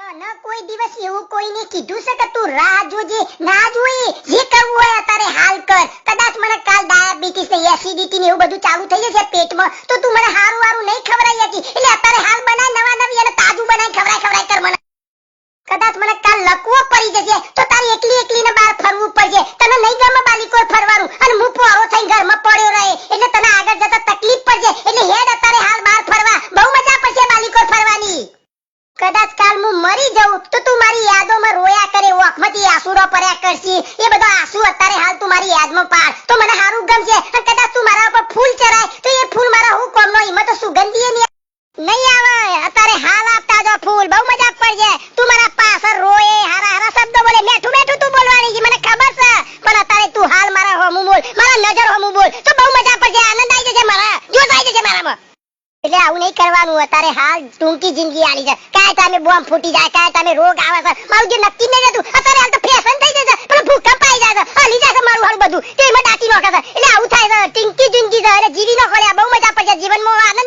ન કોઈ દિવસ એવું કોઈને કીધું છે કે તું રાહ જોજે ના જોઈ જે કરવું હોય અત્યારે હાલ કર કદાચ મને કાલ ડાયાબિટીસ ને એસિડિટી ને એવું બધું ચાલુ થઈ જશે પેટમાં તો તું મને હારું હારું નહીં ખવરાઈ હતી એટલે અત્યારે હાલ બનાય નવા નવી અને તાજું બનાય ખવરાય કર મને કદાચ મને કાલ લકવો પડી જશે તો તારી એકલી એકલીને બહાર ફરવું પડશે તને નહીં ગમે બાલીકોર ફરવાનું અને હું પોરો થઈને ઘરમાં પડ્યો રહે એટલે તને આગળ જતા તકલીફ પડશે એટલે હેડ અત્યારે હાલ બહાર ફરવા બહુ મજા પડશે બાલીકોર ફરવાની કદાચ કાલ હું મરી જાઉં તો તું મારી યાદોમાં રોયા કરે ઓખમાંથી આંસુડો પડ્યા કરશી એ બધો આંસુ અત્યારે હાલ તું મારી યાદમાં પાડ તો મને હારું ગમશે અને કદાચ તું મારા ઉપર ફૂલ ચરાય તો એ ફૂલ મારા હું કોમનો હિંમત તો સુગંધીએ નહીં આવે અત્યારે હાલ આપતા જો ફૂલ બહુ મજા પડશે તું મારા પાછળ રોએ હારા હારા શબ્દો બોલે મેઠું મેઠું તું બોલવાની છે મને ખબર છે પણ અત્યારે તું હાલ મારા હોમું બોલ મારા નજર હોમું બોલ તો બહુ મજા પડશે આનંદ આવી જશે મારા જોશ આવી જશે મારામાં એટલે આવું નહીં કરવાનું અત્યારે હાલ ટૂંકી જિંદગી આલી છે કાય તામે બોમ્બ ફૂટી જાય કાય તામે રોગ આવે છે મારું જે નક્કી નહીં રહેતું અત્યારે હાલ તો ફેશન થઈ જશે પણ ભૂકંપ આવી જાય છે હલી જાય છે મારું હાલ બધું તેમાં દાટી નોખે છે એટલે આવું થાય છે ટૂંકી જિંદગી છે એટલે જીવી નો ખોલ્યા બહુ મજા પડશે જીવનમાં આનંદ